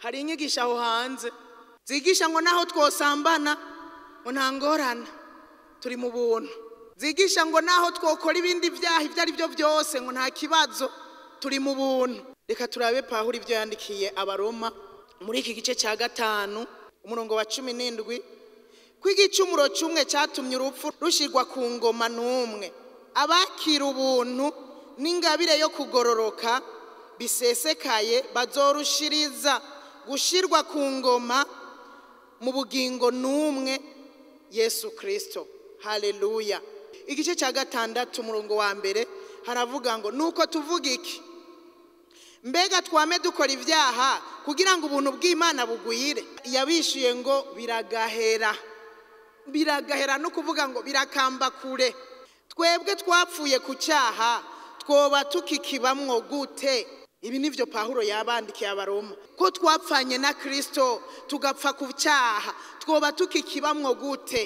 hari inyigisho aho hanze zigisha ngo naho twosambana ngo nta ngorane turi mu buntu, zigisha ngo naho twokora ibindi byaha ibyo ari byo byose ngo nta kibazo turi mu buntu. Reka turabe Pawulo ibyo yandikiye Abaroma muri iki gice cya 5 umurongo wa 17, kw'igicumuro cyumwe cyatumye urupfu rushirwa ku ngoma n'umwe, abakira ubuntu n'ingabire yo kugororoka bisesekaye bazorushiriza gushirwa ku ngoma mu bugingo n'umwe, Yesu Kristo. Haleluya. Igice cya 6 umurongo wa 1 haravuga ngo nuko tuvuga iki? Mbega twame dukora ibyaha kugira ngo ubuntu bw'Imana bugwire? Yabishuye ngo biragahera. Biragahera no kuvuga ngo birakamba kure. Twebwe twapfuye ku cyaha twoba tukikibamwo gute? Ibi nivyo Pawulo yabandikiye Abaroma, ko twapfanye na Kristo tugapfa ku cyaha twoba tukikibamwo gute?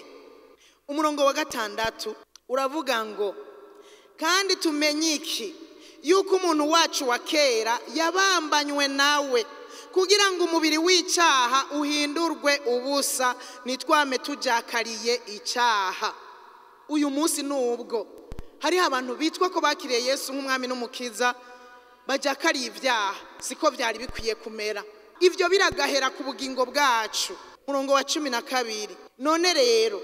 Umurongo wa 6 uravuga ngo kandi tumenye iki, yuko umuntu wacu wa kera yabambanywe nawe kugira ngo umubiri w'icyaha uhindurwe ubusa nitwame tujakariye icyaha. Uyu munsi nubwo hari abantu bitwa ko bakiriye Yesu nk'umwami n'umukiza bajakariye ibyaha, siko byari bikwiye kumera. Ivyo biragahera ku bugingo bwacu. Umurongo wa 12, none rero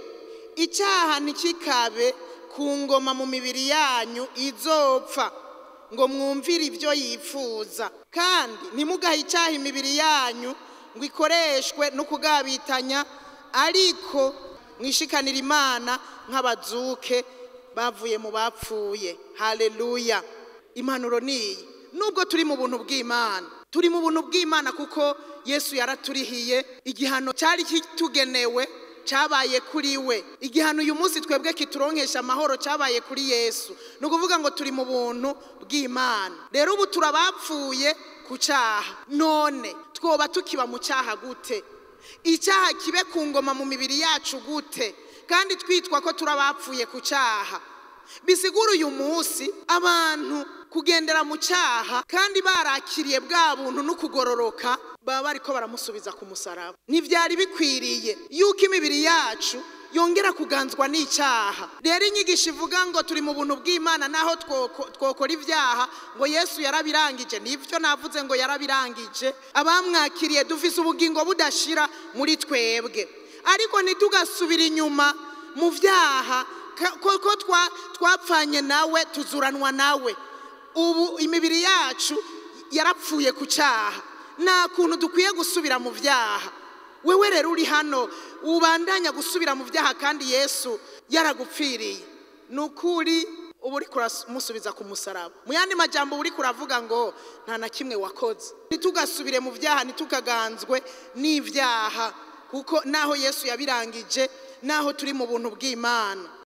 icyaha ntikikabe ku ngoma mu mibiri yanyu izopfa ngo mwumvire ibyo yifuza, kandi ntimugahe icyaha imibiri yanyu ngo ikoreshwe no kugabitanya, ariko mwishikanira Imana nk'abazuke bavuye mu bapfuye. Haleluya. Impanuro niyi, nubwo turi mu buntu bw'Imana, turi mu buntu bw'Imana kuko Yesu yaraturihiye igihano cyari kitugenewe cyabaye kuri we. Igihano uyu munsi twebwe kituronkesha amahoro cyabaye kuri Yesu. Nukuvuga ngo turi mu buntu bw'Imana. Rero ubu turabapfuye ku cyaha, none twoba tukiba mu cyaha gute? Icyaha kibe ku ngoma mu mibiri yacu gute kandi twitwa ko turabapfuye ku cyaha? Bisigura uyu munsi abantu kugendera mu cyaha kandi barakiriye bwa buntu no kugororoka baba bariko baramusubiza ku musaraba. Ntivyari bikwiriye yuko imibiri yacu yongera kuganzwa n'icyaha. Rero inyigisho ivuga ngo turi mu buntu bw'Imana naho twokora ibyaha ngo Yesu yarabirangije, nivyo navuze ngo yarabirangije. Abamwakiriye dufise ubugingo budashira muri twebwe, ariko ntitugasubira inyuma mu vyaha ko twapfanye nawe tuzuranwa nawe. Ubu imibiri yacu yarapfuye ku cyaha, nta kuntu dukwiye gusubira mu vyaha. Wewe rero uri hano ubandanya gusubira mu vyaha kandi Yesu yaragupfiriye, nukuri ubu uri kuramusubiza ku musaraba. Mu yandi majambo uri kuravuga ngo nta na kimwe wakoze. Nitugasubire mu vyaha, nitukaganzwe n'ivyaha, kuko naho Yesu yabirangije, naho turi mu buntu bw'Imana.